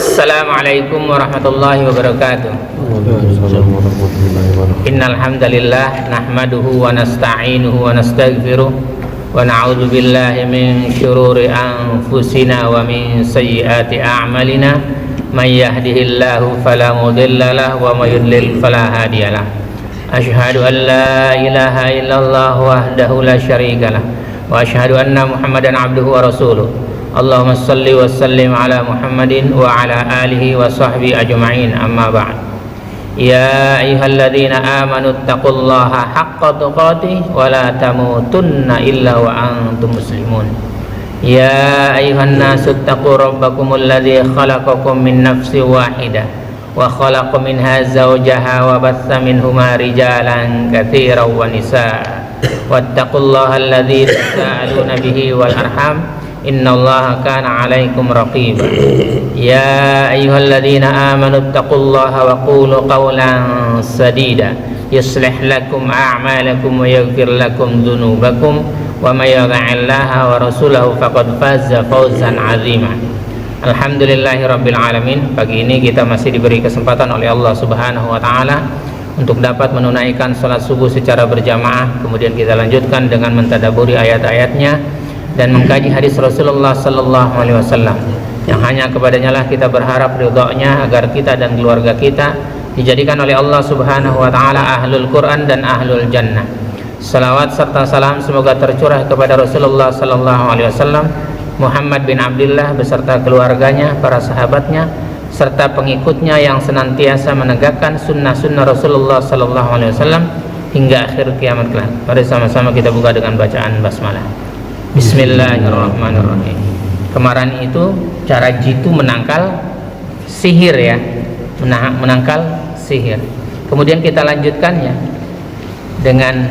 Assalamualaikum warahmatullahi wabarakatuh. Innal hamdalillah nahmaduhu wa nasta'inuhu wa nastaghfiruh wa na'udzu billahi min syururi anfusina wa min sayyiati a'malina may yahdihillahu fala mudilla lahu wa may yudlil fala hadiyalah. Asyhadu an la ilaha illallah wahdahu la syarika lah wa asyhadu anna Muhammadan abduhu wa rasuluh. Allahumma salli wa sallim ala Muhammadin wa ala alihi wa sahbihi ajma'in, amma ba'd. Ya ayyuhalladzina amanu taqullaha haqqa tuqatih wa la tamutunna illa wa antum muslimun. Ya ayyuhan nasu taqu rabbakumul ladzi khalaqakum min nafsin wahidah wa khalaqa minha zawjaha wa batha minhuma rijalan katsiran wa nisaa. Wattaqullaha alladzi tasaaluna bihi wal arham innallaha kana 'alaikum raqiba. Ya ayyuhalladzina amanu taqullaha wa qulu qawlan sadida yuslih lakum a'malakum wa yaghfir lakum dhunubakum wa may yuti'illaha wa rasulahu faqad faza fawzan 'azima. Alhamdulillahirabbil alamin. Pagi ini kita masih diberi kesempatan oleh Allah Subhanahu wa taala untuk dapat menunaikan salat subuh secara berjamaah. Kemudian kita lanjutkan dengan mentadaburi ayat-ayatnya dan mengkaji hadis Rasulullah sallallahu alaihi wasallam yang hanya kepadanya lah kita berharap ridha-Nya agar kita dan keluarga kita dijadikan oleh Allah Subhanahu wa taala ahlul Quran dan ahlul jannah. Salawat serta salam semoga tercurah kepada Rasulullah sallallahu alaihi wasallam, Muhammad bin Abdullah beserta keluarganya, para sahabatnya serta pengikutnya yang senantiasa menegakkan sunnah-sunnah Rasulullah sallallahu alaihi wasallam hingga akhir kiamat kelak. Mari sama-sama kita buka dengan bacaan basmalah. Bismillahirrahmanirrahim. Kemarin itu cara jitu menangkal sihir ya, menangkal sihir. Kemudian kita lanjutkannya dengan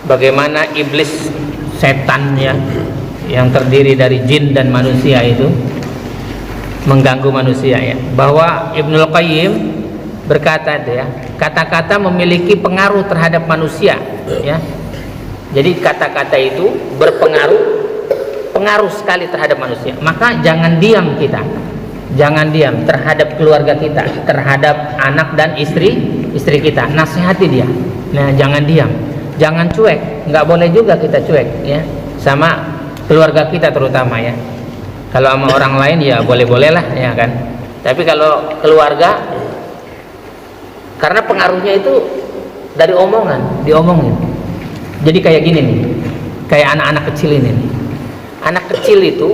bagaimana iblis, setan ya, yang terdiri dari jin dan manusia itu mengganggu manusia ya. Bahwa Ibnul Qayyim berkata ya, kata-kata memiliki pengaruh terhadap manusia ya. Jadi kata-kata itu pengaruh sekali terhadap manusia. Maka jangan diam kita, jangan diam terhadap keluarga kita, terhadap anak dan istri kita. Nasihati dia. Nah, jangan diam, jangan cuek. Nggak boleh juga kita cuek ya, sama keluarga kita terutama ya. Kalau sama orang lain ya boleh-boleh lah ya kan. Tapi kalau keluarga, karena pengaruhnya itu dari omongan, diomongin. Jadi kayak gini nih, kayak anak-anak kecil ini nih. Anak kecil itu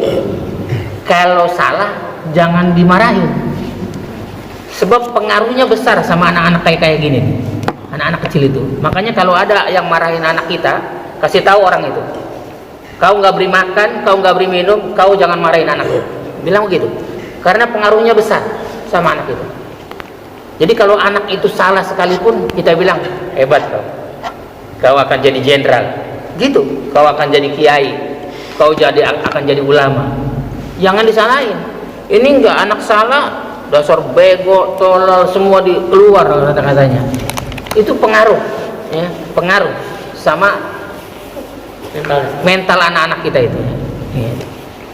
kalau salah jangan dimarahin, sebab pengaruhnya besar sama anak-anak kayak gini nih. Anak-anak kecil itu, makanya kalau ada yang marahin anak kita, kasih tahu orang itu, kau nggak beri makan, kau nggak beri minum, kau jangan marahin anak itu. Bilang begitu, karena pengaruhnya besar sama anak itu. Jadi kalau anak itu salah sekalipun, kita bilang hebat kau akan jadi jenderal, gitu. Kau akan jadi kiai, kau akan jadi ulama. Jangan disalahin. Ini enggak, anak salah, dasar bego, tolol, semua keluar kata-katanya. Itu pengaruh, ya, pengaruh sama mental anak-anak kita itu. Ya.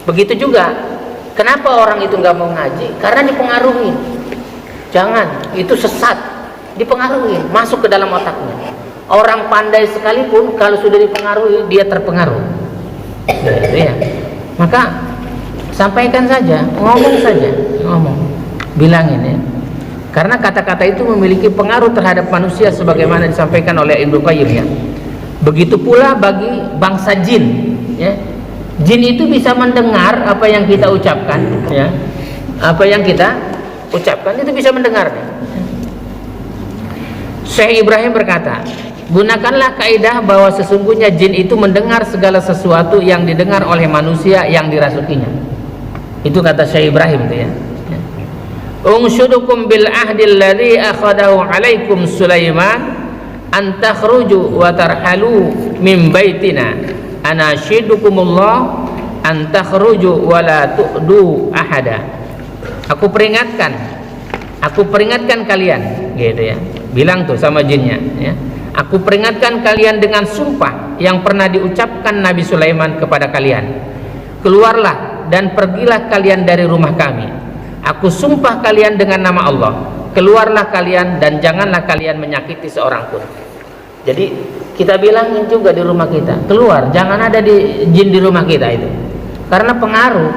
Begitu juga. Kenapa orang itu nggak mau ngaji? Karena dipengaruhi. Jangan, itu sesat. Dipengaruhi, masuk ke dalam otaknya. Orang pandai sekalipun kalau sudah dipengaruhi, dia terpengaruh ya. Maka sampaikan saja, ngomong saja, bilangin ya. Karena kata-kata itu memiliki pengaruh terhadap manusia sebagaimana disampaikan oleh Ibnu Qayyim ya. Begitu pula bagi bangsa jin ya. Jin itu bisa mendengar apa yang kita ucapkan ya. Apa yang kita ucapkan itu bisa mendengar. Syekh Ibrahim berkata, gunakanlah kaidah bahwa sesungguhnya jin itu mendengar segala sesuatu yang didengar oleh manusia yang dirasukinya. Itu kata Syekh Ibrahim itu ya. Unshudukum bil ahdil ladzi akhadahu alaikum Sulaiman an takhruju wa tarhalu min baitina anashidukumullah an takhruju wa la tu'du ahada. Aku peringatkan kalian gitu ya. Bilang tuh sama jinnya ya. Aku peringatkan kalian dengan sumpah yang pernah diucapkan Nabi Sulaiman kepada kalian. Keluarlah dan pergilah kalian dari rumah kami Aku sumpah kalian dengan nama Allah, keluarlah kalian dan janganlah kalian menyakiti seorang pun. Jadi kita bilangin juga di rumah kita, keluar, jangan ada jin di rumah kita itu. Karena pengaruh.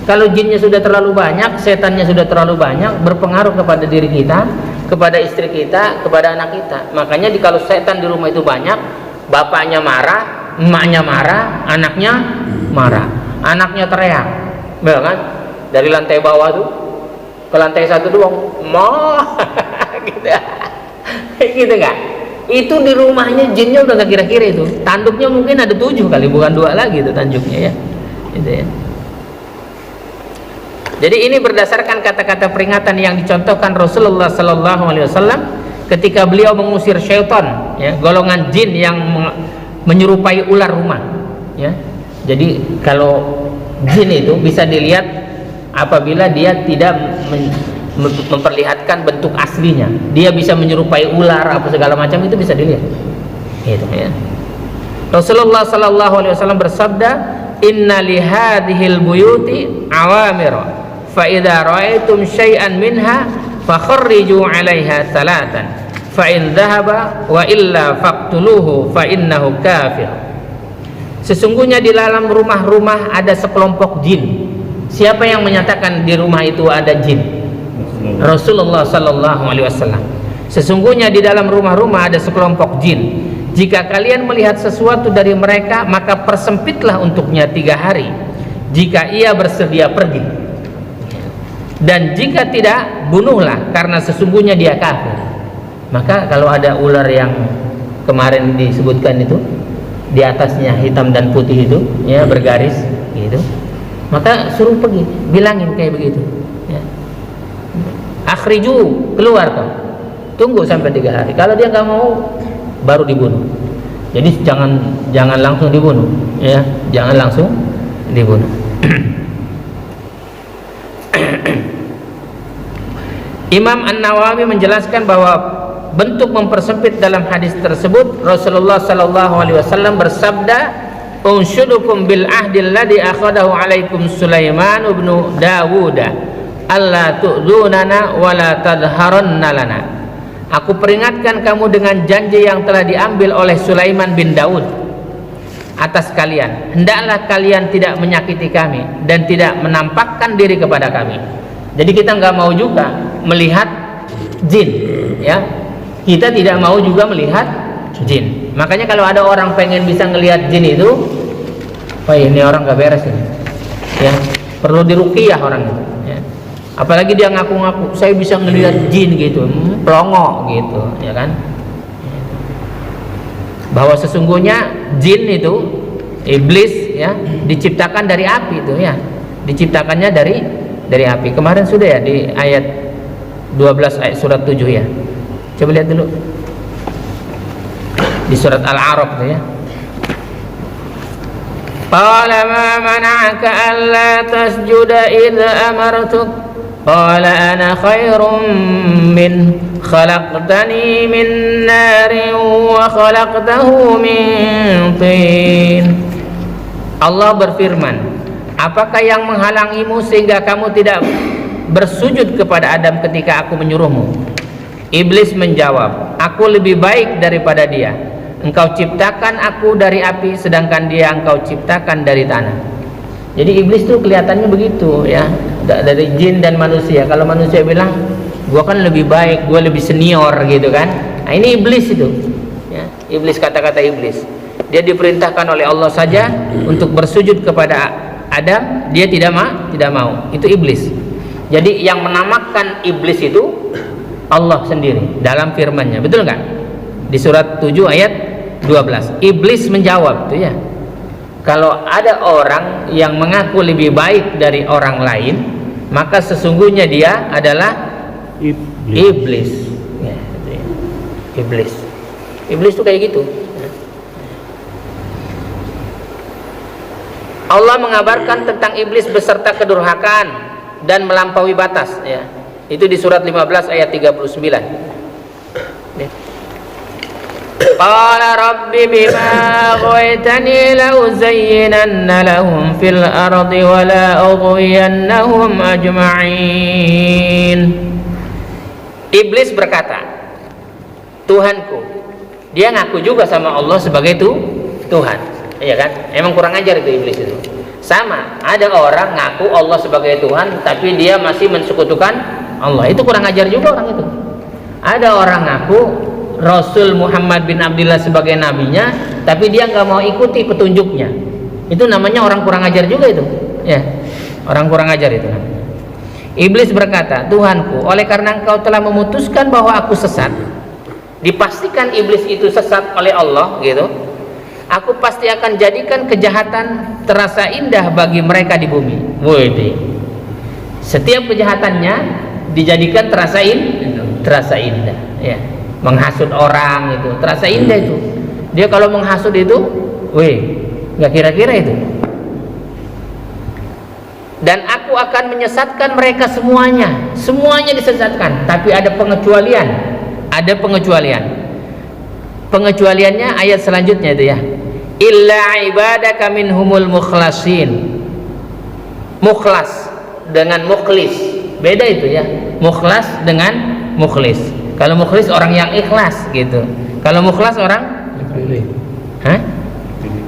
Kalau jinnya sudah terlalu banyak, setannya sudah terlalu banyak, berpengaruh kepada diri kita, kepada istri kita, kepada anak kita. Makanya kalau setan di rumah itu banyak, bapaknya marah, emaknya marah, anaknya marah, anaknya teriak, betul kan? Dari lantai bawah tuh ke lantai 1 doang, gitu, gitu nggak? Itu di rumahnya jinnya udah nggak kira-kira itu. Tanduknya mungkin ada 7 kali, bukan 2 lagi itu tanduknya ya. Gitu ya. Jadi ini berdasarkan kata-kata peringatan yang dicontohkan Rasulullah Sallallahu Alaihi Wasallam ketika beliau mengusir syaitan, ya, golongan jin yang menyerupai ular rumah. Ya. Jadi kalau jin itu bisa dilihat apabila dia tidak memperlihatkan bentuk aslinya, dia bisa menyerupai ular apa segala macam, itu bisa dilihat. Gitu ya. Rasulullah Sallallahu Alaihi Wasallam bersabda, Inna lihadihil buyuti awamira fa idza ra'aitum syai'an minha fakharriju 'alaiha salatan fa in dhahaba wa illa faqtuluhu fa innahu kafir. Sesungguhnya di dalam rumah-rumah ada sekelompok jin. Siapa yang menyatakan di rumah itu ada jin? Rasulullah Sallallahu Alaihi Wasallam. Sesungguhnya di dalam rumah-rumah ada sekelompok jin. Jika kalian melihat sesuatu dari mereka, maka persempitlah untuknya 3 hari jika ia bersedia pergi, dan jika tidak, bunuhlah, karena sesungguhnya dia kafir. Maka kalau ada ular yang kemarin disebutkan itu, di atasnya hitam dan putih itu, ya, bergaris gitu, maka suruh pergi, bilangin kayak begitu, ya. Akhriju, keluar kau, tunggu sampai 3 hari. Kalau dia nggak mau, baru dibunuh. Jadi jangan langsung dibunuh, ya, jangan langsung dibunuh. Imam An-Nawawi menjelaskan bahwa bentuk mempersempit dalam hadis tersebut, Rasulullah Sallallahu Alaihi Wasallam bersabda, "Unshudukum bil ahdil ladzi akhadahu alaikum Sulaiman bin Dawud, alla tu'dzunana wa la tadharanna lana." Aku peringatkan kamu dengan janji yang telah diambil oleh Sulaiman bin Daud atas kalian. Hendaklah kalian tidak menyakiti kami dan tidak menampakkan diri kepada kami. Jadi kita nggak mau juga melihat jin, ya. Kita tidak mau juga melihat jin. Makanya kalau ada orang pengen bisa ngelihat jin itu, wah ini orang nggak beres ini, ya. Perlu diruqyah orang itu. Ya. Apalagi dia ngaku-ngaku saya bisa ngelihat jin gitu, pelongo gitu, ya kan? Bahwa sesungguhnya jin itu, iblis, ya, diciptakan dari api itu, ya. Diciptakannya dari api. Kemarin sudah ya di ayat 12 ayat surat 7 ya. Coba lihat dulu di surat Al-A'raf ya. Qala ma mana'aka alla tasjuda idza amartuk qala ana khairum min khalaqtani min narin wa khalaqtahu min tin. Allah berfirman, apakah yang menghalangimu sehingga kamu tidak bersujud kepada Adam ketika aku menyuruhmu? Iblis menjawab, aku lebih baik daripada dia. Engkau ciptakan aku dari api, sedangkan dia engkau ciptakan dari tanah. Jadi iblis tuh kelihatannya begitu, ya, dari jin dan manusia. Kalau manusia bilang, gua kan lebih baik, gua lebih senior gitu kan. Nah, ini iblis itu, ya. Iblis, kata-kata iblis. Dia diperintahkan oleh Allah saja untuk bersujud kepada Adam, dia tidak mau. Itu iblis. Jadi yang menamakan iblis itu Allah sendiri dalam firman-Nya. Betul nggak? Di surat 7 ayat 12. Iblis menjawab tuh, ya. Kalau ada orang yang mengaku lebih baik dari orang lain, maka sesungguhnya dia adalah iblis. Ya, itu ya. Iblis. Iblis tuh kayak gitu. Allah mengabarkan tentang iblis beserta kedurhakaan dan melampaui batas, ya. Itu di surat 15 ayat 39. Qala rabbi bima aghwaytani la'uzayyinanna lahum fil ardi wa la ughwiyannahum ajma'in. Iblis berkata, Tuhanku. Dia ngaku juga sama Allah sebagai Tuhan. Iya kan? Emang kurang ajar itu iblis itu. Sama, ada orang ngaku Allah sebagai Tuhan tapi dia masih mensekutukan Allah. Itu kurang ajar juga orang itu. Ada orang ngaku Rasul Muhammad bin Abdullah sebagai nabinya tapi dia nggak mau ikuti petunjuknya. Itu namanya orang kurang ajar juga itu. Ya, orang kurang ajar itu. Iblis berkata, Tuhanku, oleh karena engkau telah memutuskan bahwa aku sesat, dipastikan iblis itu sesat oleh Allah gitu, aku pasti akan jadikan kejahatan terasa indah bagi mereka di bumi. Wih, setiap kejahatannya dijadikan terasa indah, ya. Menghasut orang itu terasa indah itu. Dia kalau menghasut itu, wih, nggak kira-kira itu. Dan aku akan menyesatkan mereka semuanya disesatkan, tapi ada pengecualian. Pengecualiannya ayat selanjutnya itu ya. Illa ibadaka minhumul mukhlasin. Mukhlas dengan mukhlis, beda itu ya. Mukhlas dengan mukhlis. Kalau mukhlis orang yang ikhlas gitu. Kalau mukhlas orang terpilih.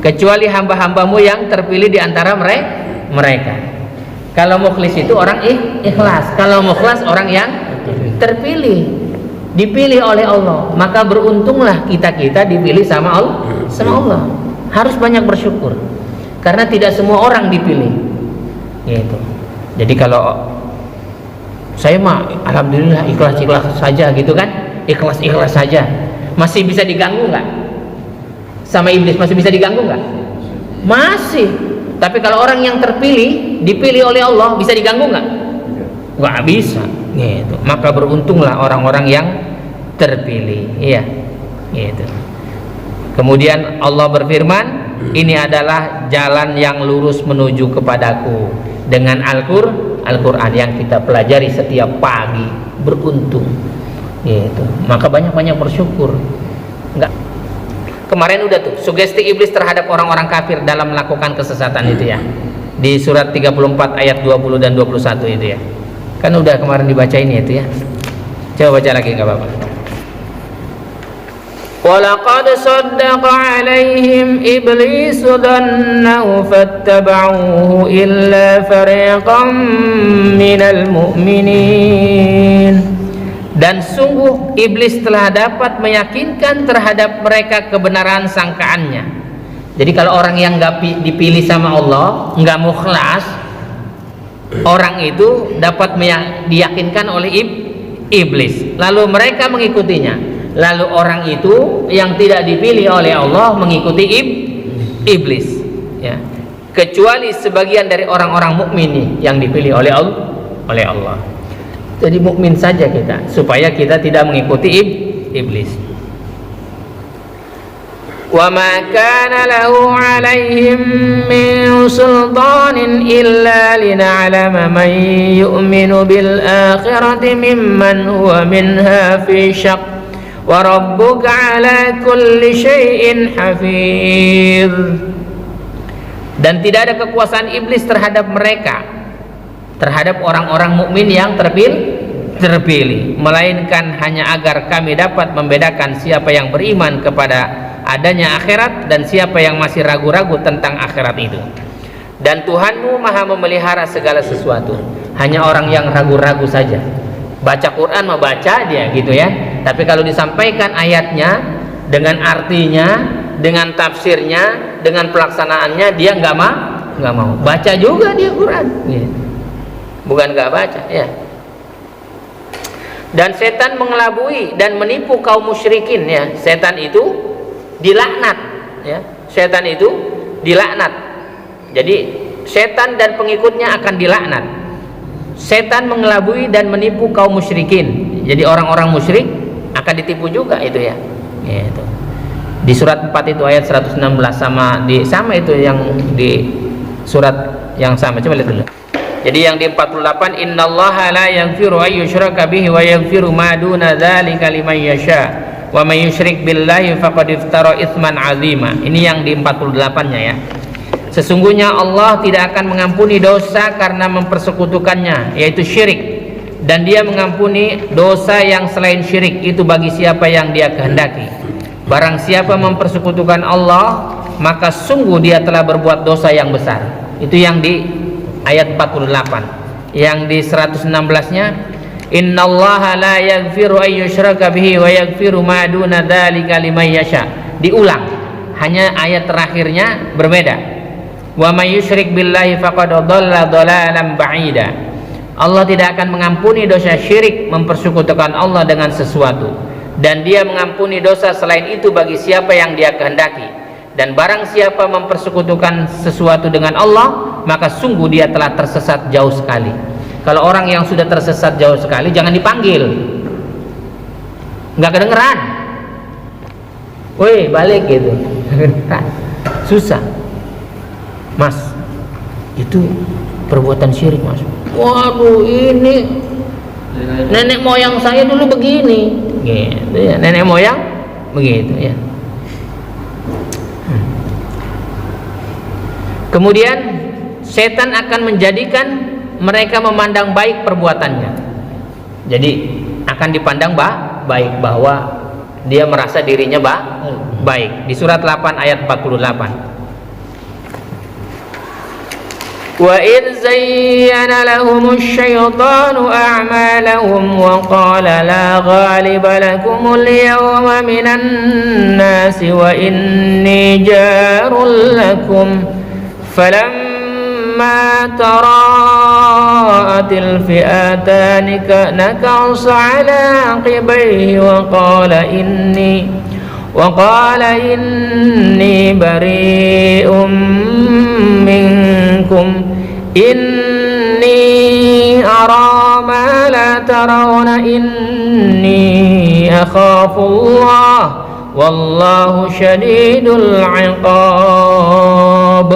Kecuali hamba-hambamu yang terpilih di antara mereka. Kalau mukhlis itu orang ikhlas. Kalau mukhlas orang yang terpilih, dipilih oleh Allah. Maka beruntunglah kita dipilih sama Allah. Harus banyak bersyukur karena tidak semua orang dipilih gitu. Jadi kalau saya mah alhamdulillah ikhlas saja gitu kan, ikhlas saja. Masih bisa diganggu nggak sama iblis? Masih bisa diganggu nggak? Masih. Tapi kalau orang yang terpilih, dipilih oleh Allah, bisa diganggu nggak? Nggak bisa gitu. Maka beruntunglah orang-orang yang terpilih, iya gitu. Kemudian Allah berfirman, ini adalah jalan yang lurus menuju kepadaku dengan Al-Quran yang kita pelajari setiap pagi. Beruntung gitu. Maka banyak-banyak bersyukur. Enggak. Kemarin udah tuh sugesti iblis terhadap orang-orang kafir dalam melakukan kesesatan itu ya, di surat 34 ayat 20 dan 21 itu ya. Kan udah kemarin dibaca ini itu ya. Coba baca lagi, enggak apa-apa. وَلَقَدْ صَدَّقَ عَلَيْهِمْ إِبْلِيسُ ظَنَّهُ فَاتَّبَعُوهُ إِلَّا فَرِيقًا مِنَ الْمُؤْمِنِينَ. Dan sungguh iblis telah dapat meyakinkan terhadap mereka kebenaran sangkaannya. Jadi kalau orang yang nggak dipilih sama Allah, nggak mukhlas, orang itu dapat diyakinkan oleh iblis. Lalu mereka mengikutinya. Lalu orang itu yang tidak dipilih oleh Allah mengikuti iblis. Ya. Kecuali sebagian dari orang-orang mukmin yang dipilih oleh Allah. Jadi mukmin saja kita supaya kita tidak mengikuti iblis. Wa ma kana lahu 'alaihim min sultanin illa lina'lama man yu'minu bil akhirati mimman huwa minha fi syaq wa rabbuka 'ala kulli syai'in hafiz. Dan tidak ada kekuasaan iblis terhadap mereka, terhadap orang-orang mukmin yang terpilih, melainkan hanya agar kami dapat membedakan siapa yang beriman kepada adanya akhirat dan siapa yang masih ragu-ragu tentang akhirat itu. Dan Tuhanmu maha memelihara segala sesuatu. Hanya orang yang ragu-ragu saja. Baca Quran mau baca dia gitu ya, tapi kalau disampaikan ayatnya dengan artinya, dengan tafsirnya, dengan pelaksanaannya, dia nggak mau. Baca juga dia Quran gitu. Bukan nggak baca ya. Dan setan mengelabui dan menipu kaum musyrikin ya. Setan itu dilaknat ya. Setan itu dilaknat. Jadi setan dan pengikutnya akan dilaknat. Setan mengelabui dan menipu kaum musyrikin. Jadi orang-orang musyrik akan ditipu juga itu ya. Gitu. Di surat 4 itu ayat 116 sama itu yang di surat yang sama. Coba lihat dulu. Jadi yang di 48, innallaha la yaghfiru ay yushraka bihi wa yaghfiru ma duna dzalika liman yasha Wa may yusyrik billahi faqad iftara itsman 'azima. Ini yang di 48-nya ya. Sesungguhnya Allah tidak akan mengampuni dosa karena mempersekutukannya, yaitu syirik, dan Dia mengampuni dosa yang selain syirik itu bagi siapa yang Dia kehendaki. Barang siapa mempersekutukan Allah, maka sungguh dia telah berbuat dosa yang besar. Itu yang di ayat 48. Yang di 116-nya, innallaha la yaghfiru ay yushraka bihi wa yaghfiru ma duna dzalika liman yasha. Diulang, hanya ayat terakhirnya berbeda. Wa may yusyrik billahi faqad dhalla dhalalan ba'ida. Allah tidak akan mengampuni dosa syirik, mempersekutukan Allah dengan sesuatu, dan Dia mengampuni dosa selain itu bagi siapa yang Dia kehendaki. Dan barang siapa mempersekutukan sesuatu dengan Allah, maka sungguh dia telah tersesat jauh sekali. Kalau orang yang sudah tersesat jauh sekali, jangan dipanggil, nggak kedengeran. Woi, balik gitu. Susah. Mas, itu perbuatan syirik, Mas. Waduh, ini nenek moyang saya dulu begini, gitu ya. Nenek moyang begitu ya. Kemudian setan akan menjadikan mereka memandang baik perbuatannya. Jadi akan dipandang baik, bahwa dia merasa dirinya baik. Di surat 8 ayat 48. Wa idz zayyana lahumus syaitanu a'malahum wa qala la ghaliba lakumul yawma minan nasi wa inni jarul lakum falamma tara'atil fi'atani nakasa 'ala 'aqibayhi wa qala inni bari'um minkum inni ara ma la tarawna inni akhafullah wallahu syadidul 'iqab.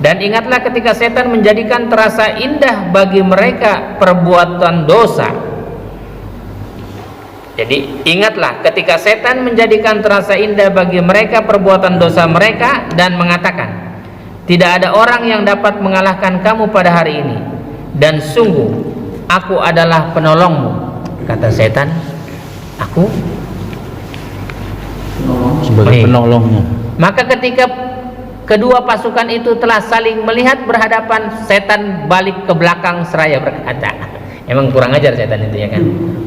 Dan ingatlah ketika setan menjadikan terasa indah bagi mereka perbuatan dosa. Jadi ingatlah ketika setan menjadikan terasa indah bagi mereka perbuatan dosa mereka dan mengatakan, tidak ada orang yang dapat mengalahkan kamu pada hari ini, dan sungguh aku adalah penolongmu. Kata setan, aku sebagai penolongnya. Maka ketika kedua pasukan itu telah saling melihat berhadapan, setan balik ke belakang seraya berkata, emang kurang ajar setan itu ya kan?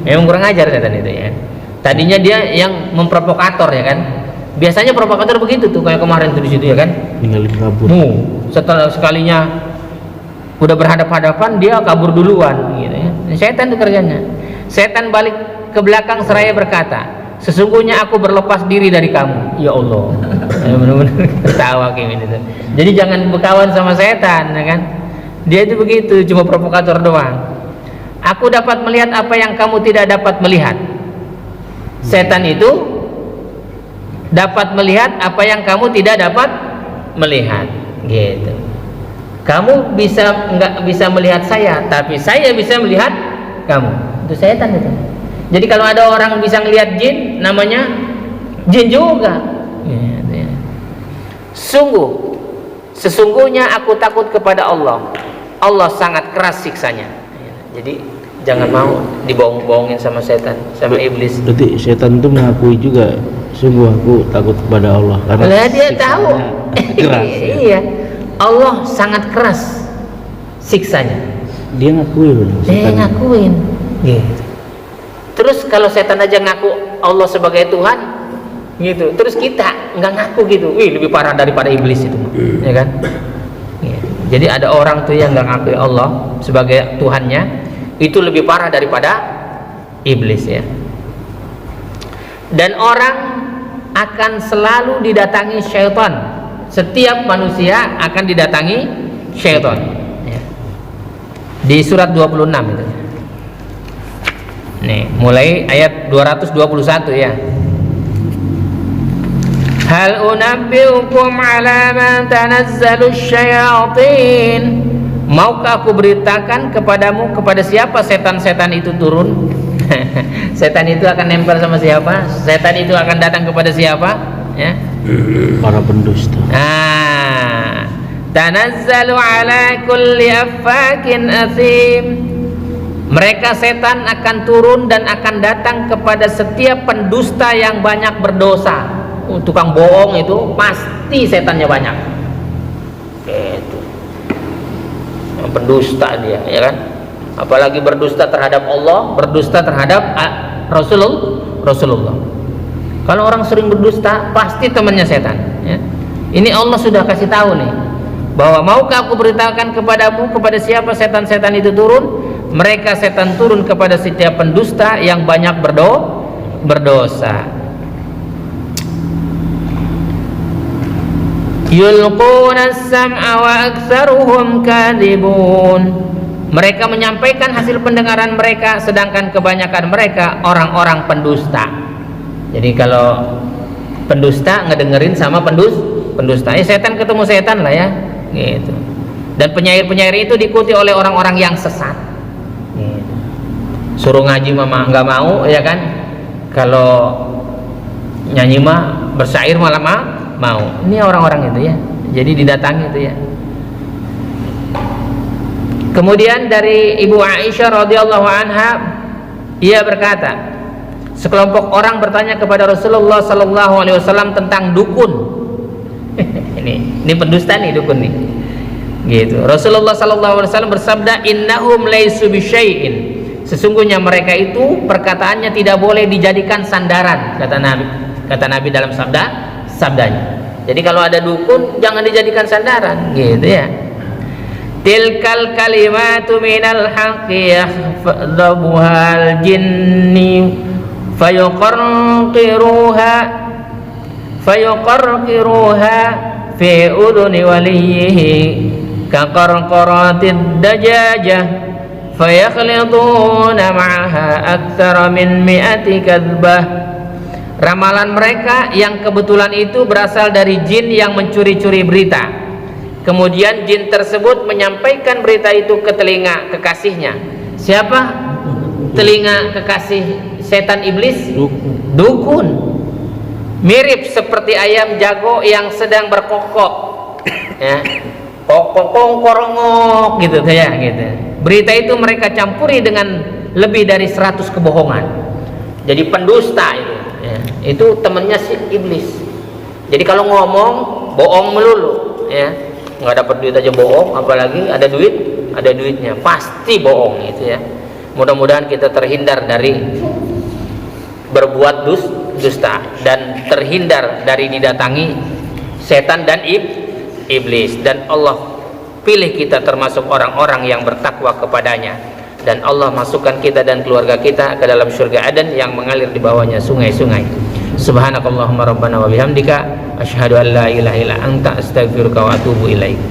Memang kurang ajar setan itu ya. Tadinya dia yang memprovokator ya kan. Biasanya provokator begitu tuh, kayak kemarin tuh di situ ya kan. Ninggalin kabur. Setelah sekalinya udah berhadap-hadapan, dia kabur duluan gitu ya. Setan itu kerjanya. Setan balik ke belakang seraya berkata, sesungguhnya aku berlepas diri dari kamu. Ya Allah. Ya, benar-benar ketawa kayak gitu. Jadi jangan berkawan sama setan ya kan. Dia itu begitu, cuma provokator doang. Aku dapat melihat apa yang kamu tidak dapat melihat. Setan itu dapat melihat apa yang kamu tidak dapat melihat, gitu. Kamu nggak bisa melihat saya, tapi saya bisa melihat kamu. Itu setan itu. Jadi kalau ada orang bisa melihat jin, namanya jin juga. Gitu ya. Sesungguhnya aku takut kepada Allah. Allah sangat keras siksanya. Jadi jangan mau dibohong-bohongin sama setan, sama iblis. Berarti setan itu mengakui juga, sungguh aku takut kepada Allah karena dia tahu keras. Iya, Allah sangat keras siksanya. Dia ngakuin. Dia ngakuin. Gitu. Terus kalau setan aja ngaku Allah sebagai Tuhan, gitu. Terus kita nggak ngaku gitu, lebih parah daripada iblis itu, ya kan? Jadi ada orang tuh yang nggak ngakui Allah sebagai Tuhannya, itu lebih parah daripada iblis ya. Dan orang akan selalu didatangi syaitan. Setiap manusia akan didatangi syaitan ya. Di surat 26 itu. Nih, mulai ayat 221 ya. Hal unabbiukum ala man tanazzalu syayatin. Maukah aku beritakan kepadamu kepada siapa setan-setan itu turun? Setan itu akan nempel sama siapa? Setan itu akan datang kepada siapa? Ya. Para pendusta. Tanazzalu ala kulli affakin athim. Mereka setan akan turun dan akan datang kepada setiap pendusta yang banyak berdosa. Tukang bohong itu pasti setannya banyak. Itu. Yang pendusta dia, ya kan? Apalagi berdusta terhadap Allah, berdusta terhadap Rasulullah. Kalau orang sering berdusta, pasti temannya setan. Ya. Ini Allah sudah kasih tahu nih, bahwa maukah aku beritahukan kepadamu kepada siapa setan-setan itu turun? Mereka setan turun kepada setiap pendusta yang banyak berdosa. Yulquna as-sam'a wa aktsaruhum kadhibun. Mereka menyampaikan hasil pendengaran mereka, sedangkan kebanyakan mereka orang-orang pendusta. Jadi kalau pendusta ngedengerin sama pendusta, setan ketemu setan lah ya, gitu. Dan penyair-penyair itu diikuti oleh orang-orang yang sesat. Gitu. Suruh ngaji mama nggak mau, ya kan? Kalau nyanyi mah bersyair malah mau. Ini orang-orang itu ya. Jadi didatangi itu ya. Kemudian dari Ibu Aisyah radhiyallahu anha, ia berkata, sekelompok orang bertanya kepada Rasulullah sallallahu alaihi wasallam tentang dukun. ini pendusta nih, dukun nih. Gitu. Rasulullah sallallahu alaihi wasallam bersabda, "Innahum laisu bisyai'in." Sesungguhnya mereka itu perkataannya tidak boleh dijadikan sandaran, kata Nabi dalam sabdanya. Jadi kalau ada dukun jangan dijadikan sandaran, gitu ya. Tilkal kalimatu minal haqqi yakhdabuhal jinni fayuqarqiruha fi uduni waliyhi kaqarqaratid dajajah fayakhliduna ma'aha aktsara min mi'ati kadzbah. Ramalan mereka yang kebetulan itu berasal dari jin yang mencuri-curi berita. Kemudian jin tersebut menyampaikan berita itu ke telinga kekasihnya. Siapa? Telinga kekasih setan iblis? Dukun. Mirip seperti ayam jago yang sedang berkokok. Ya. Kokok-korongok gitu ya, gitu. Berita itu mereka campuri dengan lebih dari 100 kebohongan. Jadi pendusta itu. Ya. Itu temannya si iblis. Jadi kalau ngomong bohong melulu, ya. Nggak dapat duit aja bohong, apalagi ada duitnya pasti bohong itu ya. Mudah-mudahan kita terhindar dari berbuat dusta dan terhindar dari didatangi setan dan iblis, dan Allah pilih kita termasuk orang-orang yang bertakwa kepadanya, dan Allah masukkan kita dan keluarga kita ke dalam surga Aden yang mengalir di bawahnya sungai-sungai. Subhanakallahumma rabbana wa bihamdika asyhadu an la ilaha illa anta astaghfiruka wa atubu ilaik.